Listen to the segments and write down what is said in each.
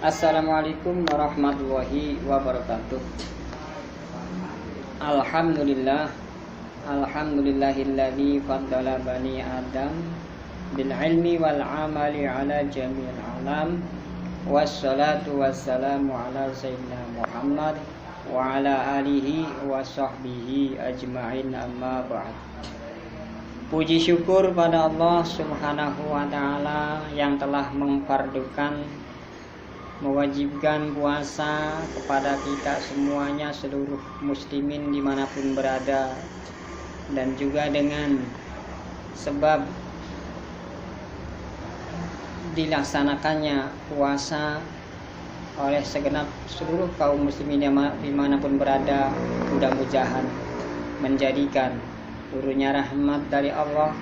Assalamualaikum warahmatullahi wabarakatuh. Alhamdulillah. Alhamdulillahilladzi faddala bani Adam bil ilmi wal amali ala jami'il alam. Wassalatu wassalamu ala sayyidina Muhammad wa ala alihi wa sahbihi ajma'in, amma ba'd. Puji syukur pada Allah Subhanahu wa ta'ala yang telah mewajibkan puasa kepada kita semuanya, seluruh muslimin dimanapun berada, dan juga dengan sebab dilaksanakannya puasa oleh segenap seluruh kaum muslimin dimanapun berada, mudah-mudahan menjadikan turunnya rahmat dari Allah,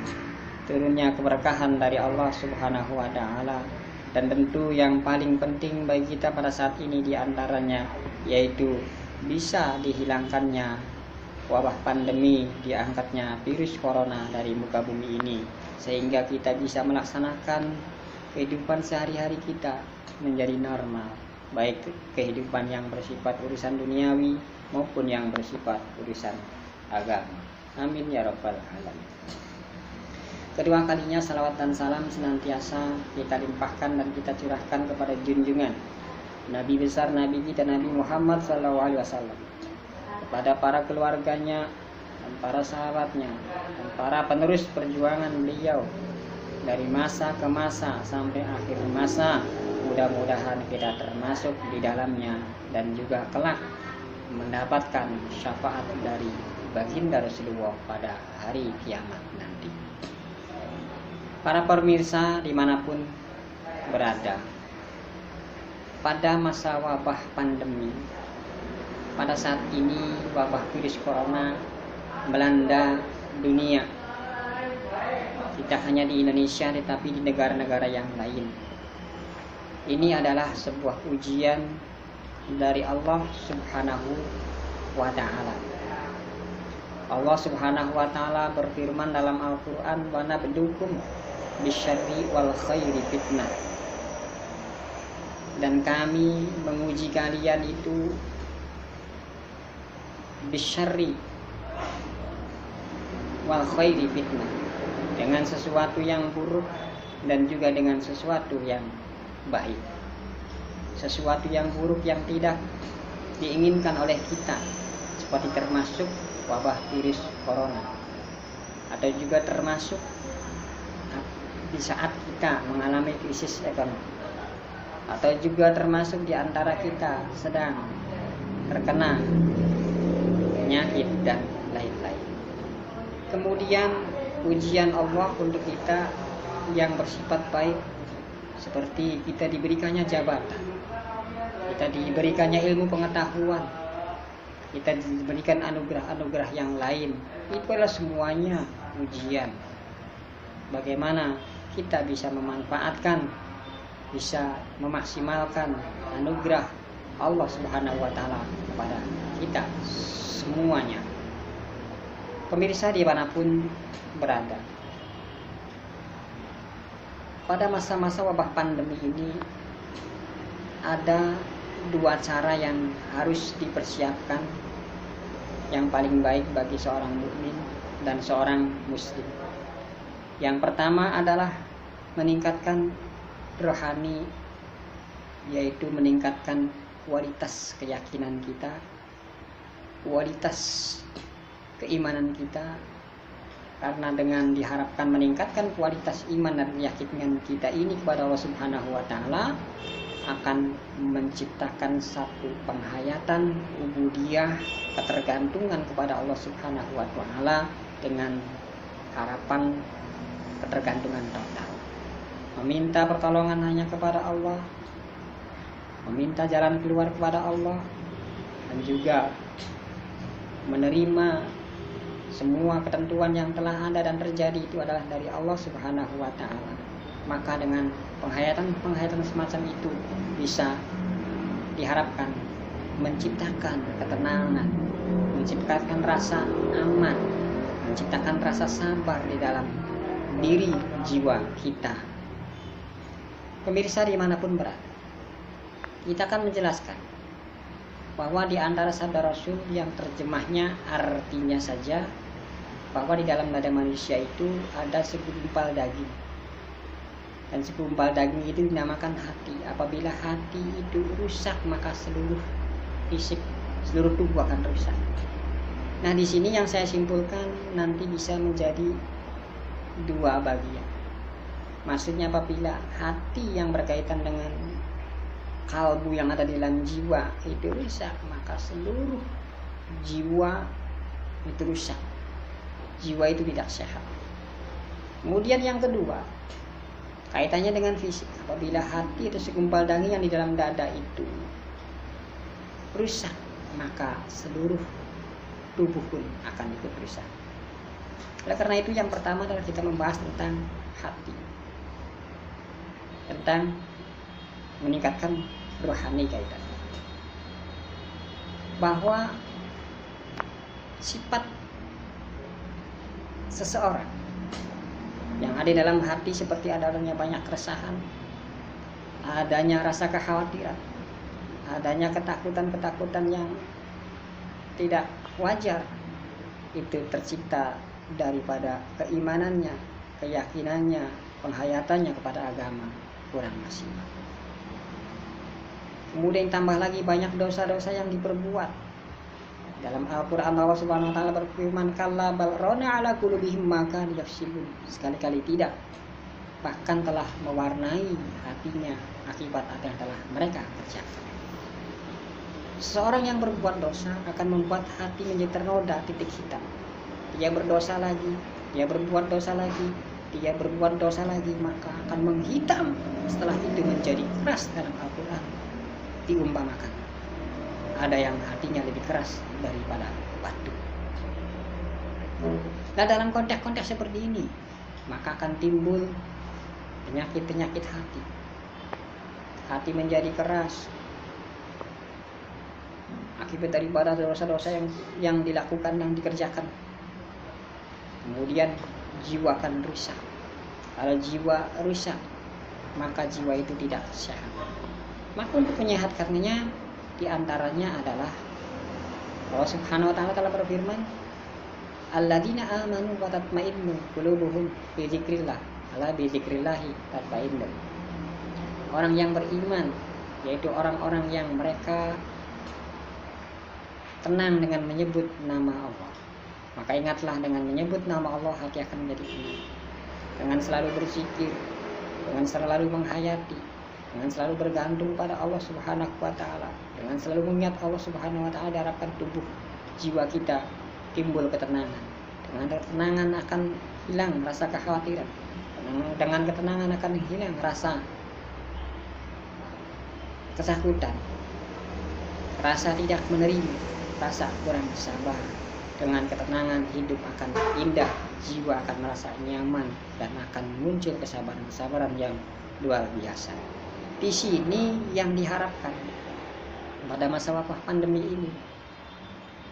turunnya keberkahan dari Allah Subhanahu wa ta'ala. Dan tentu yang paling penting bagi kita pada saat ini diantaranya yaitu bisa dihilangkannya wabah pandemi, diangkatnya virus corona dari muka bumi ini, sehingga kita bisa melaksanakan kehidupan sehari-hari kita menjadi normal, baik kehidupan yang bersifat urusan duniawi maupun yang bersifat urusan agama. Amin ya rabbal alamin. Kedua kalinya salawat dan salam senantiasa kita limpahkan dan kita curahkan kepada junjungan Nabi besar Nabi kita Nabi Muhammad SAW, kepada para keluarganya dan para sahabatnya dan para penerus perjuangan beliau dari masa ke masa sampai akhir masa. Mudah-mudahan kita termasuk di dalamnya dan juga kelak mendapatkan syafaat dari baginda Rasulullah pada hari kiamat nanti. Para pemirsa dimanapun berada, pada masa wabah pandemi, pada saat ini wabah virus corona melanda dunia, tidak hanya di Indonesia tetapi di negara-negara yang lain. Ini adalah sebuah ujian dari Allah Subhanahu wa ta'ala. Allah Subhanahu wa ta'ala berfirman dalam Al-Quran, wa nabluukum bisyarri wal khairi fitnah, dan kami menguji kalian itu bisyarri wal khairi fitnah, dengan sesuatu yang buruk dan juga dengan sesuatu yang baik. Sesuatu yang buruk yang tidak diinginkan oleh kita, seperti termasuk wabah virus corona, atau juga termasuk di saat kita mengalami krisis ekonomi, atau juga termasuk di antara kita sedang terkena penyakit dan lain-lain. Kemudian ujian Allah untuk kita yang bersifat baik, seperti kita diberikannya jabatan, kita diberikannya ilmu pengetahuan, kita diberikan anugerah-anugerah yang lain. Itu adalah semuanya ujian. Bagaimana kita bisa memanfaatkan, bisa memaksimalkan anugerah Allah Subhanahu wa ta'ala kepada kita semuanya. Pemirsa dimanapun berada, pada masa-masa wabah pandemi ini ada dua cara yang harus dipersiapkan yang paling baik bagi seorang mukmin dan seorang muslim. Yang pertama adalah meningkatkan rohani, yaitu meningkatkan kualitas keyakinan kita, kualitas keimanan kita, karena dengan diharapkan meningkatkan kualitas iman dan keyakinan kita ini kepada Allah Subhanahu wa ta'ala akan menciptakan satu penghayatan ubudiyah, ketergantungan kepada Allah Subhanahu wa ta'ala dengan harapan ketergantungan total, meminta pertolongan hanya kepada Allah, meminta jalan keluar kepada Allah, dan juga menerima semua ketentuan yang telah ada dan terjadi itu adalah dari Allah Subhanahu wa ta'ala. Maka dengan penghayatan semacam itu bisa diharapkan menciptakan ketenangan, menciptakan rasa aman, menciptakan rasa sabar di dalam diri jiwa kita. Pemirsa dimanapun berada, kita akan menjelaskan bahwa di antara sabda Rasul yang terjemahnya artinya saja bahwa di dalam dada manusia itu ada segumpal daging, dan segumpal daging itu dinamakan hati. Apabila hati itu rusak, maka seluruh fisik, seluruh tubuh akan rusak. Nah, di sini yang saya simpulkan nanti bisa menjadi dua bagian. Maksudnya apabila hati yang berkaitan dengan kalbu yang ada di dalam jiwa itu rusak, maka seluruh jiwa itu rusak. Jiwa itu tidak sehat. Kemudian yang kedua, kaitannya dengan fisik. Apabila hati atau segumpal daging yang di dalam dada itu rusak, maka seluruh tubuh pun akan ikut rusak. Oleh karena itu yang pertama adalah kita membahas tentang hati, tentang meningkatkan rohani kaitan. Bahwa sifat seseorang yang ada dalam hati seperti adanya banyak keresahan, adanya rasa kekhawatiran, adanya ketakutan-ketakutan yang tidak wajar, itu tercipta daripada keimanannya, keyakinannya, penghayatannya kepada agama kurang maksimal. Kemudian tambah lagi banyak dosa-dosa yang diperbuat. Dalam Al-Quran Allah Subhanahu Wa Taala berfirman, "Kalla bal rana ala qulubihim ma kanu yaksibun." Sekali-kali tidak, bahkan telah mewarnai hatinya akibat apa yang telah mereka kerjakan. Seorang yang berbuat dosa akan membuat hati menjadi ternoda titik hitam. Dia berdosa lagi, dia berbuat dosa lagi, dia berbuat dosa lagi, maka akan menghitam. Setelah itu menjadi keras. Dalam Al-Quran diumpamakan, ada yang hatinya lebih keras daripada batu. Nah, dalam konteks-konteks seperti ini, maka akan timbul penyakit-penyakit hati. Hati menjadi keras akibat daripada dosa-dosa yang dilakukan, yang dikerjakan. Kemudian jiwa akan rusak. Kalau jiwa rusak, maka jiwa itu tidak sehat. Maka untuk menyehatkannya, di antaranya adalah Allah Subhanahu Wa Taala telah berfirman, "Alladzina amanu wa tatma'innu qulubuhum bi dzikrillah, ala bi dzikrillahi tatma'innu." Orang yang beriman, yaitu orang-orang yang mereka tenang dengan menyebut nama Allah. Maka ingatlah, dengan menyebut nama Allah hati akan menjadi tenang. Dengan selalu berzikir, dengan selalu menghayati, dengan selalu bergantung pada Allah Subhanahu Wa Taala, dengan selalu mengingat Allah Subhanahu Wa Taala, diharapkan tubuh jiwa kita timbul ketenangan. Dengan ketenangan akan hilang rasa kekhawatiran. Dengan ketenangan akan hilang rasa ketakutan, rasa tidak menerima, rasa kurang sabar. Dengan ketenangan hidup akan indah, jiwa akan merasa nyaman, dan akan muncul kesabaran-kesabaran yang luar biasa. Di sini yang diharapkan pada masa wabah pandemi ini,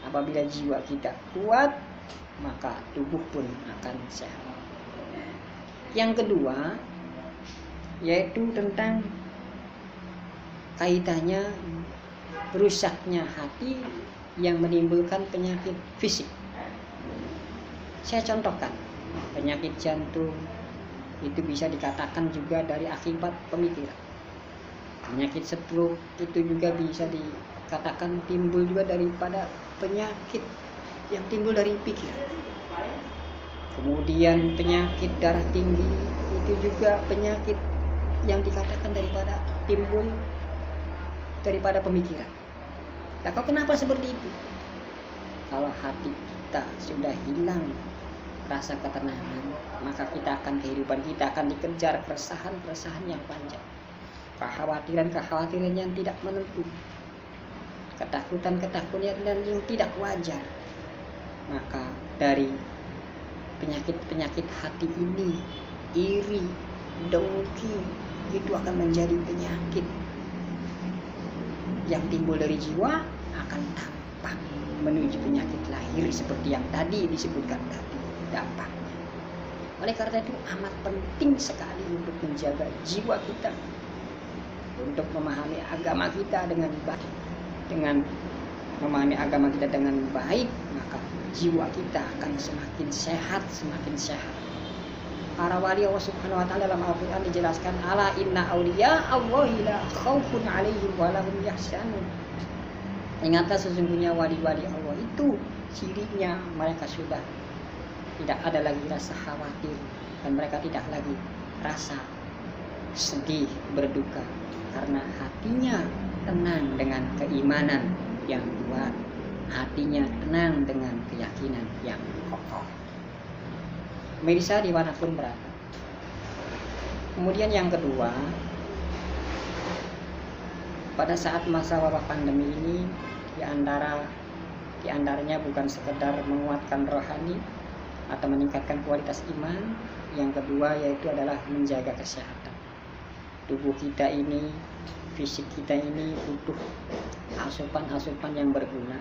apabila jiwa kita kuat, maka tubuh pun akan sehat. Yang kedua, yaitu tentang kaitannya rusaknya hati yang menimbulkan penyakit fisik. Saya contohkan, penyakit jantung itu bisa dikatakan juga dari akibat pemikiran. Penyakit stroke itu juga bisa dikatakan timbul juga daripada penyakit yang timbul dari pikiran. Kemudian penyakit darah tinggi itu juga penyakit yang dikatakan daripada timbul daripada pemikiran. Nah, kok kenapa seperti itu? Kalau hati kita sudah hilang rasa ketenangan, maka kehidupan kita akan dikejar keresahan-keresahan yang panjang. Kekhawatiran-kekhawatiran yang tidak menentu, ketakutan-ketakutan yang tidak wajar. Maka dari penyakit-penyakit hati ini, iri, dengki, itu akan menjadi penyakit yang timbul dari jiwa, akan tampak menuju penyakit lahir seperti yang tadi disebutkan tadi dampaknya. Oleh karena itu amat penting sekali untuk menjaga jiwa kita untuk memahami agama kita dengan baik. Dengan memahami agama kita dengan baik, maka jiwa kita akan semakin sehat. Para wali Allah Subhanahu wa taala dalam Al-Qur'an dijelaskan, ala inna auliya Allahi la khaufun 'alaihim wa lahum yahzanun. Ingatlah, sesungguhnya wali-wali Allah itu cirinya mereka sudah tidak ada lagi rasa khawatir, dan mereka tidak lagi rasa sedih, berduka, karena hatinya tenang dengan keimanan yang kuat, hatinya tenang dengan keyakinan yang kokoh. Pemirsa dimanapun berada. Kemudian yang kedua, pada saat masa wabah pandemi ini, diantaranya bukan sekedar menguatkan rohani atau meningkatkan kualitas iman. Yang kedua yaitu adalah menjaga kesehatan. Tubuh kita ini, fisik kita ini butuh asupan-asupan yang berguna.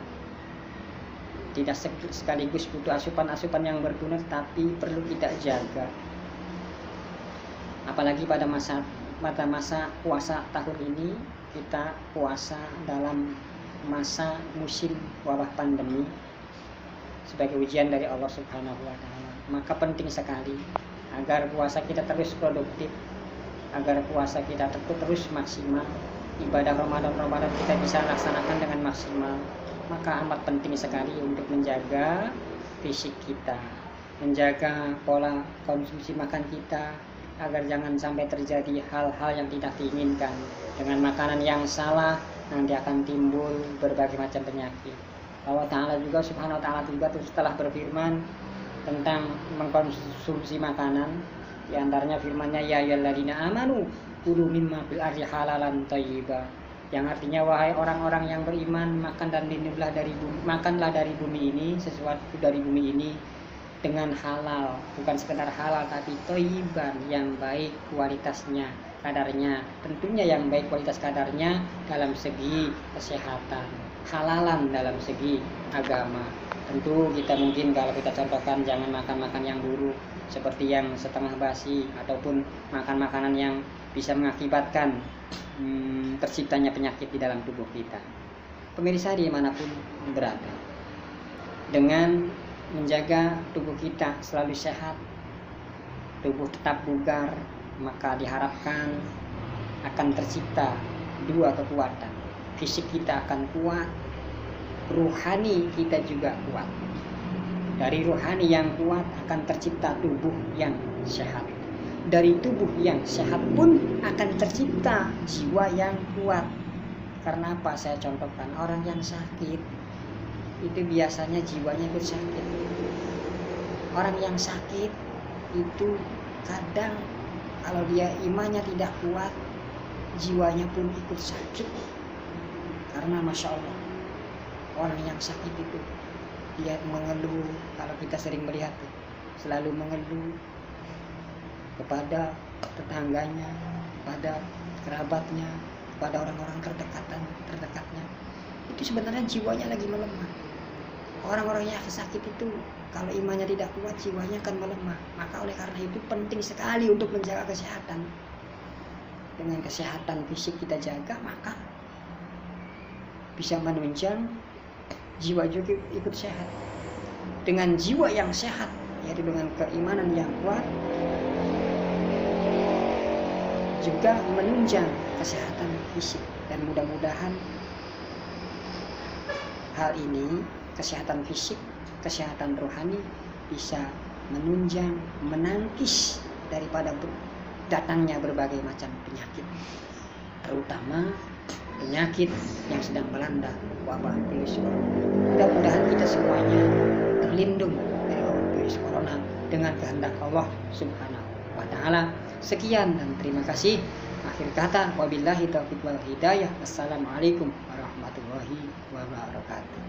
Tidak sekaligus butuh asupan-asupan yang berguna, tapi perlu kita jaga. Apalagi pada masa puasa tahun ini, kita puasa dalam masa musim wabah pandemi sebagai ujian dari Allah Subhanahu wa taala. Maka penting sekali agar puasa kita terus produktif, agar puasa kita terus maksimal, ibadah Ramadan kita bisa laksanakan dengan maksimal. Maka amat penting sekali untuk menjaga fisik kita, menjaga pola konsumsi makan kita, agar jangan sampai terjadi hal-hal yang tidak diinginkan. Dengan makanan yang salah nanti akan timbul berbagai macam penyakit. Allah Ta'ala juga Subhanahu wa ta'ala juga telah berfirman tentang mengkonsumsi makanan. Di antaranya firman-Nya, ya ayyuhalladzina amanu kulu mimma fil ardi halalan thayyiba, yang artinya wahai orang-orang yang beriman, makanlah dari bumi ini, sesuatu dari bumi ini dengan halal, bukan sekedar halal tapi thayyiban, yang baik kualitasnya, kadarnya, tentunya yang baik kualitas kadarnya dalam segi kesehatan, halalan dalam segi agama. Tentu kita mungkin kalau kita contohkan jangan makan yang buruk seperti yang setengah basi ataupun makan makanan yang bisa mengakibatkan terciptanya penyakit di dalam tubuh kita. Pemirsa dimanapun berada, dengan menjaga tubuh kita selalu sehat, tubuh tetap bugar, maka diharapkan akan tercipta dua kekuatan. Fisik kita akan kuat, ruhani kita juga kuat. Dari ruhani yang kuat akan tercipta tubuh yang sehat. Dari tubuh yang sehat pun akan tercipta jiwa yang kuat. Karena apa? Saya contohkan, orang yang sakit itu biasanya jiwanya ikut sakit. Orang yang sakit itu kadang kalau dia imannya tidak kuat, jiwanya pun ikut sakit. Karena Masya Allah, orang yang sakit itu dia mengeluh. Kalau kita sering melihat, selalu mengeluh kepada tetangganya, kepada kerabatnya, kepada orang-orang terdekatnya. Itu sebenarnya jiwanya lagi melemah. Orang-orang yang sakit itu kalau imannya tidak kuat, jiwanya akan melemah. Maka oleh karena itu penting sekali untuk menjaga kesehatan. Dengan kesehatan fisik kita jaga, maka bisa menunjang jiwa juga ikut sehat. Dengan jiwa yang sehat, yaitu dengan keimanan yang kuat, juga menunjang kesehatan fisik. Dan mudah-mudahan hal ini, kesehatan fisik, kesehatan rohani, bisa menunjang, menangkis daripada datangnya berbagai macam penyakit, terutama penyakit yang sedang melanda wabah virus corona. Mudah-mudahan kita semuanya terlindung dari wabah virus corona dengan kehendak Allah Subhanahu wa ta'ala. Sekian dan terima kasih. Akhir kata, wabillahi taufiq wal hidayah. Assalamualaikum warahmatullahi wabarakatuh.